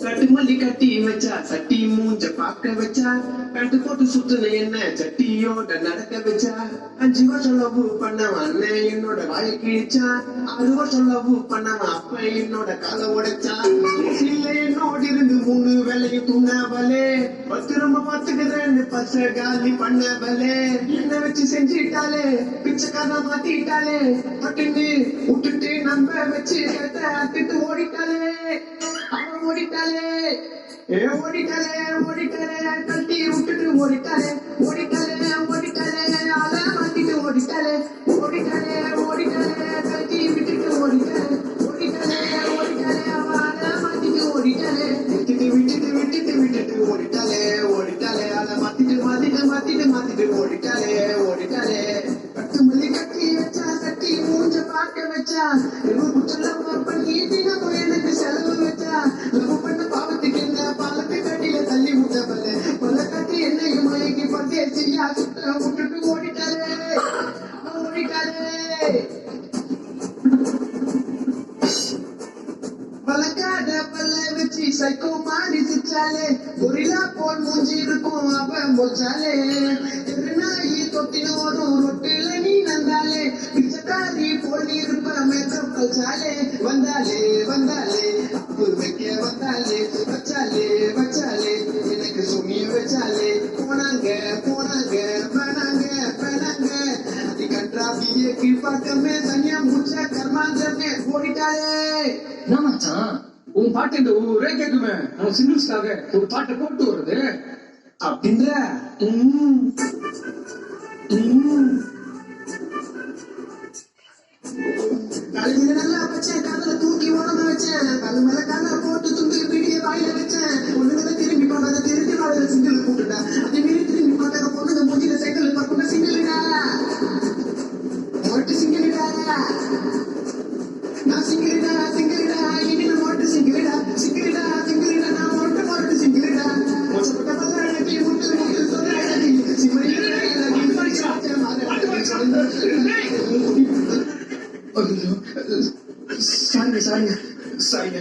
கட்டு மல்லி கட்டி வச்சா சட்டி மூஞ்ச பாக்க வச்சா கட்டு போட்டு சுத்துன என்ன சட்டியோட நடக்க வச்சா 5 வருஷம் லவ் பண்ணவன் அண்ணன் என்னோட வாயை கிழிச்சா 6 வருஷம் லவ் பண்ணவன் அப்ப என்னோட காலை உடைச்சா இல்ல என்னோட இருந்து 3 வேலையும் தூங்காவலே பத்திரமா பாத்துக்கிறேன்னு பச காலி பண்ணவலே என்ன வச்சு செஞ்சிட்டாலே பிச்சைக்காரன் மாத்திட்டாலே பட்டுன்னு விட்டுட்டு நம்ப வச்சு அத்திட்டு ஓடிட்டாலே அவன் ஓடிட்டாலே ஓடிட்டாலே ஓடிட்டாலே கட்டி விட்டுட்டு ஓடிட்டாலே ஓடிட்டாலே ஓடிட்டாலே அல மாத்திட்டு ஓடிட்டாலே ஓடிட்டாலே ஓடிட்டாலே கட்டி விட்டுட்டு ஓடிட்டாலே ஓடிட்டாலே ஓடிட்டாலே அவன் அல மாத்திட்டு ஓடிட்டாலே விட்டுட்டு விட்டுட்டு விட்டுட்டு விட்டுட்டு ஓடிட்டாலே ஓடிட்டாலே அல மாத்திட்டு மாத்திட்டு மாத்திட்டு மாத்திட்டு ஓடிட்டாலே ஓடிட்டாலே கட்டு மல்லி கட்டி வச்சா கட்டி மூஞ்ச பார்க்க வச்சா குற்றம் பண்ணி தினமும் எனக்கு செலவு வச்சா லவ் பண்ண பாவத்துக்கு என்ன பாலத்து கட்டில தள்ளி விட்டவல்ல பல கட்டி என்னையும் மயக்கி பத்திய சரியா சுத்த விட்டுட்டு ஓடிட்டாலே ஓடிட்டாலே பழக்காத பல்ல வச்சு சைக்கோ மாறி சிச்சாலே கொரிலா போல் மூஞ்சி இருக்கும் அவன் போச்சாலே திருநாயி தொட்டினோரும் ரொட்டில நீ நந்தாலே பிச்சைக்காரி போல் நீ இருப்ப மேக்கப் கல்சாலே வந்தாலே வந்தாலே அப்பு வைக்க வந்தாலே வச்சாலே வச்சாலே எனக்கு சுமிய வச்சாலே போனாங்க போனாங்க வேணாங்க வேணாங்க அது கன்றாவியே கீழ்பாக்கமே தனியா முச்ச கர்மாந்தமே ஓடிட்டாலே. என்ன மச்சான் உன் பாட்டு இந்த ஊரே கேக்குமே நம்ம சிங்கிள்ஸ்க்காக ஒரு பாட்டை போட்டு வருது அப்படின்ற கழுவில நல்லா வச்சேன் காதல தூக்கி உடம்ப வச்சேன் கல் மேல கால போட்டு துண்டு பிடிய வாயில வச்சேன் பொண்ணுங்களை திரும்பி பார்க்காத திரும்பி வாழ சிங்கிள் கூட்டுட்டா அதே மீறி திரும்பி பார்க்காத பொண்ணுங்க மூஞ்சில சைக்கிள் பார்க்கணும் சிங்கிள்டா மொட்டு சிங்கிள்டா நான் சிங்கிள்டா சிங்கிள்டா இனி நான் மொட்டு சிங்கிள்டா சிங்கிள்டா சிங்கிள்டா நான் மொட்டு மொட்டு சிங்கிள்டா மோசப்பட்ட பல்ல அழகி முட்டு முட்டு சொல்ல அழகி சிமரிடா சாரிங்க சாரிங்க சாரிங்க